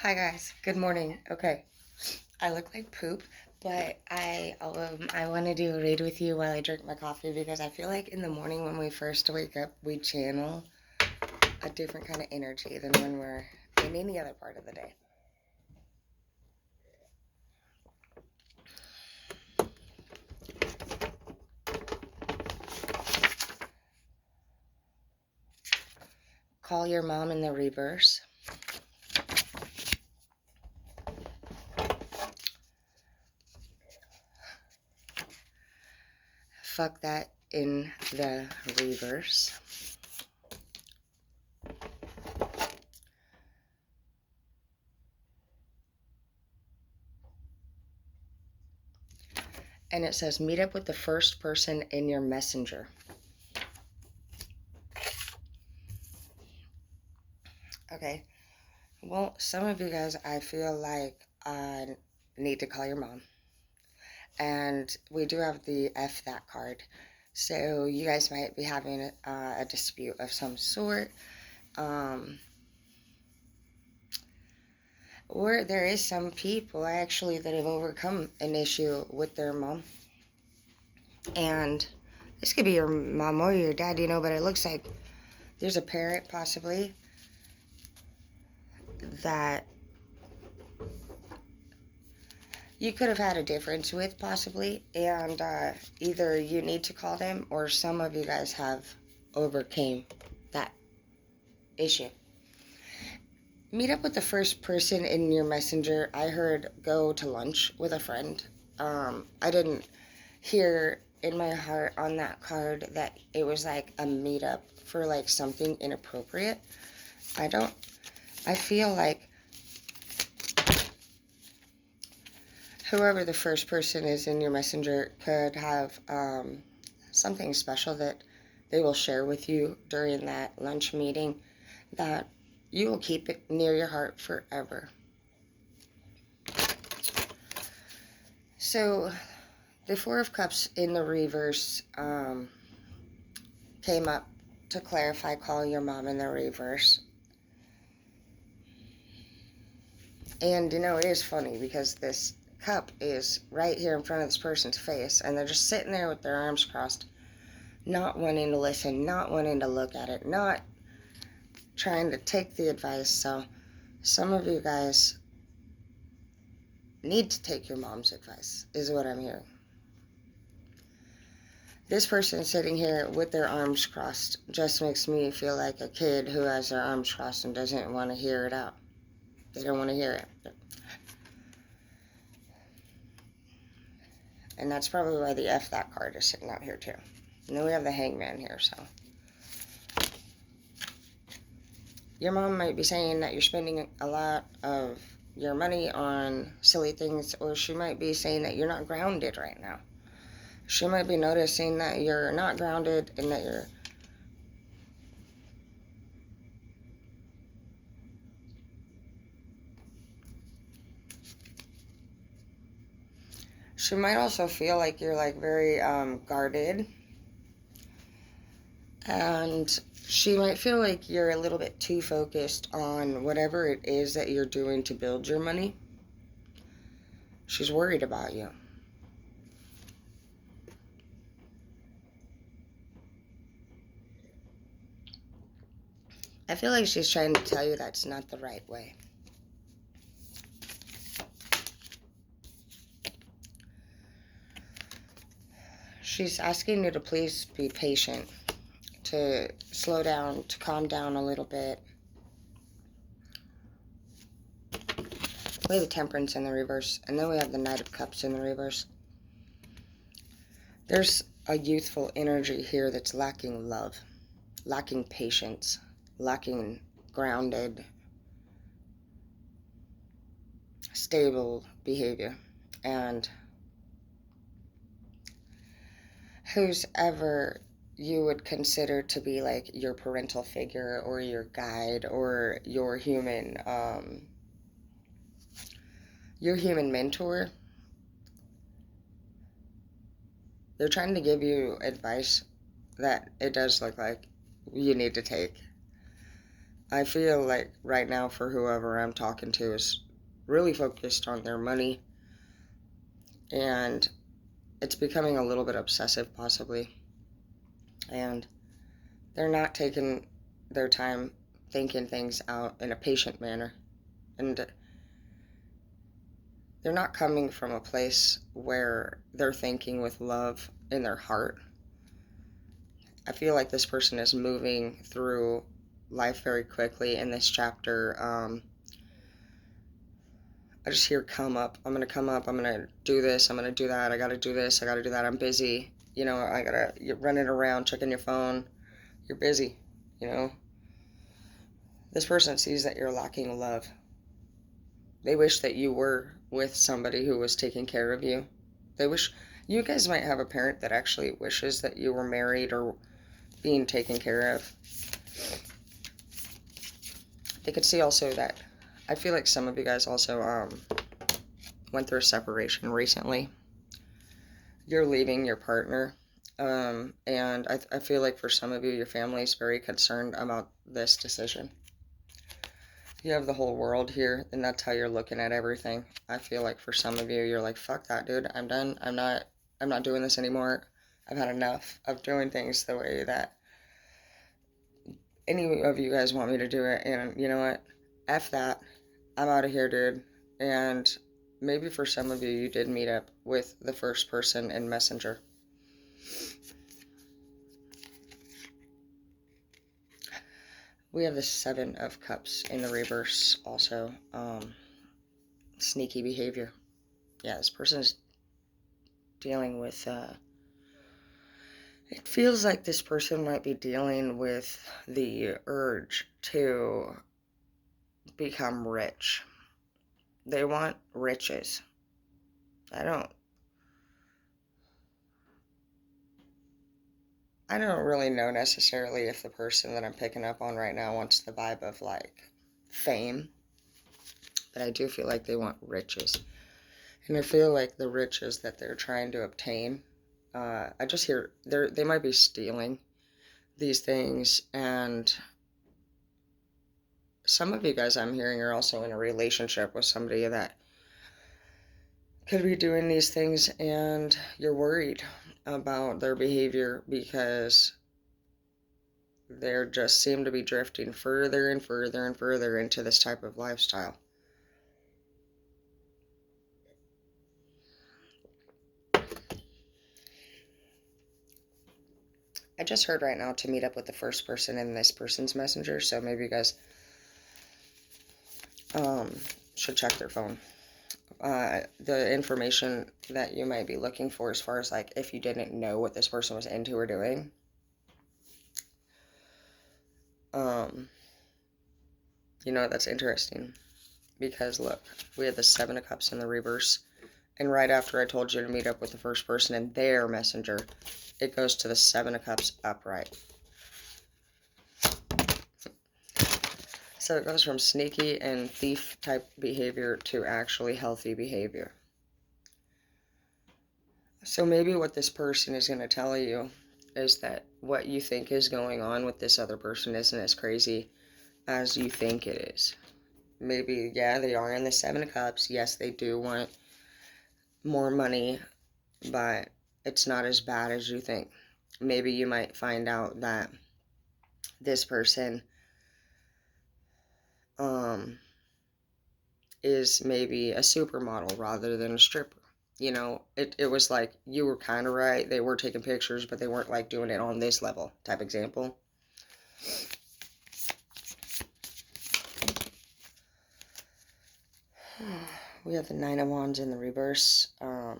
Hi guys, good morning. Okay, I look like poop, but I want to do a read with you while I drink my coffee because I feel like in the morning when we first wake up, we channel a different kind of energy than when we're in any other part of the day. Call your mom in the reverse. Fuck that in the reverse. And it says meet up with the first person in your messenger. Okay. Well, some of you guys, I feel like I need to call your mom. And we do have the F that card. So you guys might be having a dispute of some sort. Or there is some people actually that have overcome an issue with their mom. And this could be your mom or your dad, but it looks like there's a parent possibly that you could have had a difference with possibly. And either you need to call them or some of you guys have overcame that issue. Meet up with the first person in your messenger. I heard go to lunch with a friend. I didn't hear in my heart on that card that it was like a meetup for like something inappropriate. I feel like whoever the first person is in your messenger could have something special that they will share with you during that lunch meeting that you will keep it near your heart forever. So the Four of Cups in the reverse came up to clarify call your mom in the reverse. And it is funny because this cup is right here in front of this person's face and they're just sitting there with their arms crossed, not wanting to listen, not wanting to look at it, not trying to take the advice. So some of you guys need to take your mom's advice, is what I'm hearing. This person sitting here with their arms crossed just makes me feel like a kid who has their arms crossed and doesn't want to hear it out. They don't want to hear it. And that's probably why the F that card is sitting out here too. And then we have the Hangman here, so. Your mom might be saying that you're spending a lot of your money on silly things, or she might be saying that you're not grounded right now. She might be noticing that you're not grounded and that you're she might also feel like you're like very guarded, and she might feel like you're a little bit too focused on whatever it is that you're doing to build your money. She's worried about you. I feel like she's trying to tell you that's not the right way. She's asking you to please be patient, to slow down, to calm down a little bit. We have the Temperance in the reverse, and then we have the Knight of Cups in the reverse. There's a youthful energy here that's lacking love, lacking patience, lacking grounded, stable behavior. And who's ever you would consider to be like your parental figure or your guide or your human mentor, they're trying to give you advice that it does look like you need to take. I feel like right now for whoever I'm talking to is really focused on their money, and it's becoming a little bit obsessive possibly, and they're not taking their time thinking things out in a patient manner, and they're not coming from a place where they're thinking with love in their heart. I feel like this person is moving through life very quickly in this chapter. I just hear come up. I'm going to come up. I'm going to do this. I'm going to do that. I got to do this. I got to do that. I'm busy. You're running around, checking your phone. You're busy, you know. This person sees that you're lacking love. They wish that you were with somebody who was taking care of you. They wish you guys might have a parent that actually wishes that you were married or being taken care of. They could see also that I feel like some of you guys also went through a separation recently. You're leaving your partner, and I feel like for some of you, your family is very concerned about this decision. You have the whole world here, and that's how you're looking at everything. I feel like for some of you, you're like, fuck that, dude. I'm done. I'm not doing this anymore. I've had enough of doing things the way that any of you guys want me to do it. And you know what? F that. I'm out of here, dude. And maybe for some of you, you did meet up with the first person in Messenger. We have the Seven of Cups in the reverse also. Sneaky behavior. Yeah, this person is dealing with, it feels like this person might be dealing with the urge to become rich. They want riches. I don't really know necessarily if the person that I'm picking up on right now wants the vibe of like fame, but I do feel like they want riches. And I feel like the riches that they're trying to obtain, I just hear they might be stealing these things. And some of you guys I'm hearing are also in a relationship with somebody that could be doing these things, and you're worried about their behavior because they just seem to be drifting further and further and further into this type of lifestyle. I just heard right now to meet up with the first person in this person's messenger, so maybe you guys should check their phone. The information that you might be looking for as far as like if you didn't know what this person was into or doing. You know, that's interesting because look, we had the Seven of Cups in the reverse, and right after I told you to meet up with the first person in their messenger, it goes to the Seven of Cups upright. So it goes from sneaky and thief type behavior to actually healthy behavior. So maybe what this person is going to tell you is that what you think is going on with this other person isn't as crazy as you think it is. Maybe, yeah, they are in the Seven of Cups. Yes, they do want more money, but it's not as bad as you think. Maybe you might find out that this person is maybe a supermodel rather than a stripper. You know, it was like you were kind of right. They were taking pictures, but they weren't like doing it on this level type example. We have the Nine of Wands in the reverse. I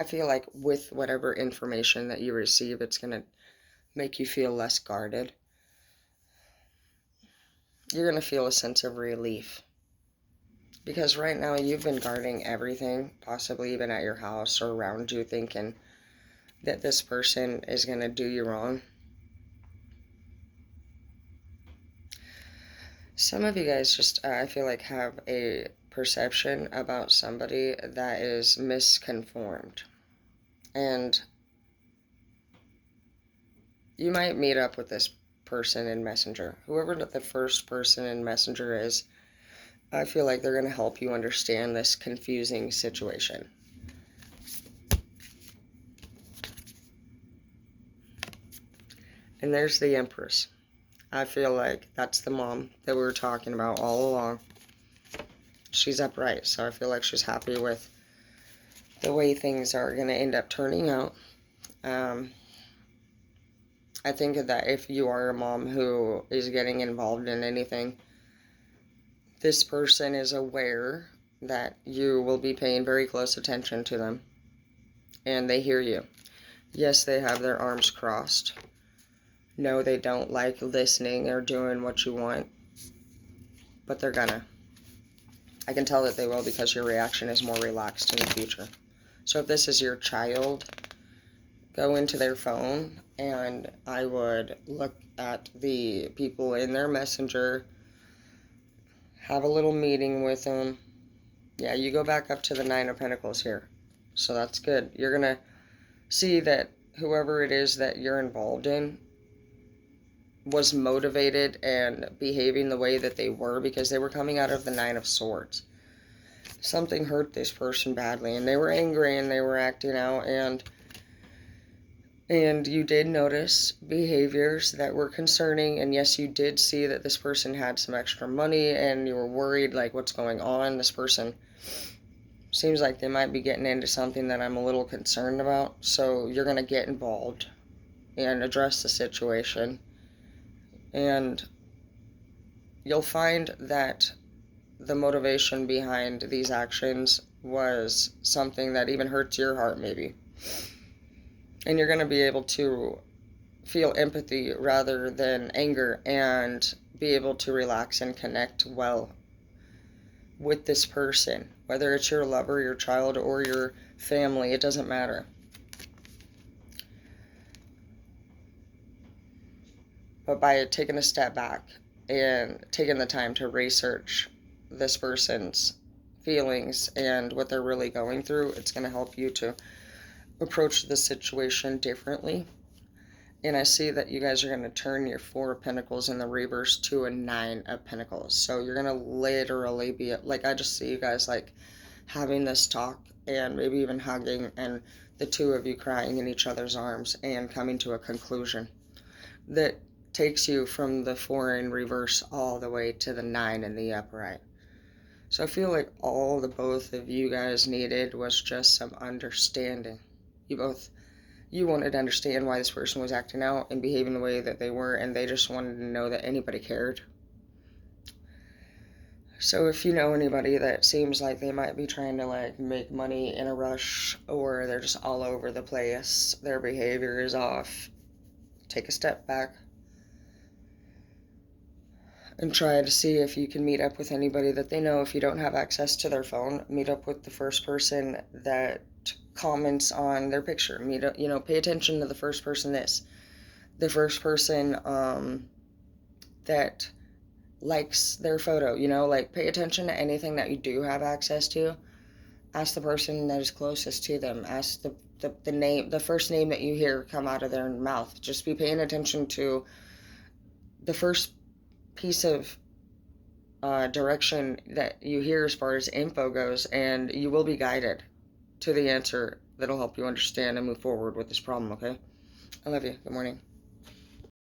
feel like with whatever information that you receive, it's going to make you feel less guarded. You're going to feel a sense of relief. Because right now you've been guarding everything, possibly even at your house or around you, thinking that this person is going to do you wrong. Some of you guys just, I feel like, have a perception about somebody that is misconformed. And you might meet up with this person in Messenger. Whoever the first person in Messenger is, I feel like they're going to help you understand this confusing situation. And there's the Empress. I feel like that's the mom that we were talking about all along. She's upright, so I feel like she's happy with the way things are going to end up turning out. I think that if you are a mom who is getting involved in anything, this person is aware that you will be paying very close attention to them, and they hear you. Yes, they have their arms crossed. No, they don't like listening or doing what you want, but they're gonna. I can tell that they will because your reaction is more relaxed in the future. So if this is your child, go into their phone and I would look at the people in their Messenger, have a little meeting with them. Yeah, you go back up to the Nine of Pentacles here. So that's good. You're going to see that whoever it is that you're involved in was motivated and behaving the way that they were because they were coming out of the Nine of Swords. Something hurt this person badly and they were angry and they were acting out, and you did notice behaviors that were concerning, and yes, you did see that this person had some extra money and you were worried, like, what's going on? This person seems like they might be getting into something that I'm a little concerned about. So you're going to get involved and address the situation, and you'll find that the motivation behind these actions was something that even hurts your heart, maybe. And you're going to be able to feel empathy rather than anger and be able to relax and connect well with this person. Whether it's your lover, your child, or your family, it doesn't matter. But by taking a step back and taking the time to research this person's feelings and what they're really going through, it's going to help you to approach the situation differently. And I see that you guys are going to turn your Four of Pentacles in the reverse to a Nine of Pentacles. So you're going to literally be, like, I just see you guys, like, having this talk and maybe even hugging, and the two of you crying in each other's arms and coming to a conclusion that takes you from the Four in reverse all the way to the Nine in the upright. So I feel like all the both of you guys needed was just some understanding. You wanted to understand why this person was acting out and behaving the way that they were, and they just wanted to know that anybody cared. So if you know anybody that seems like they might be trying to, like, make money in a rush, or they're just all over the place, their behavior is off, take a step back and try to see if you can meet up with anybody that they know. If you don't have access to their phone, meet up with the first person that comments on their picture. Pay attention to the first person the first person that likes their photo, like, pay attention to anything that you do have access to. Ask the person that is closest to them. Ask the name, the first name that you hear come out of their mouth. Just be paying attention to the first piece of direction that you hear as far as info goes, and you will be guided to the answer that'll help you understand and move forward with this problem, okay? I love you. Good morning.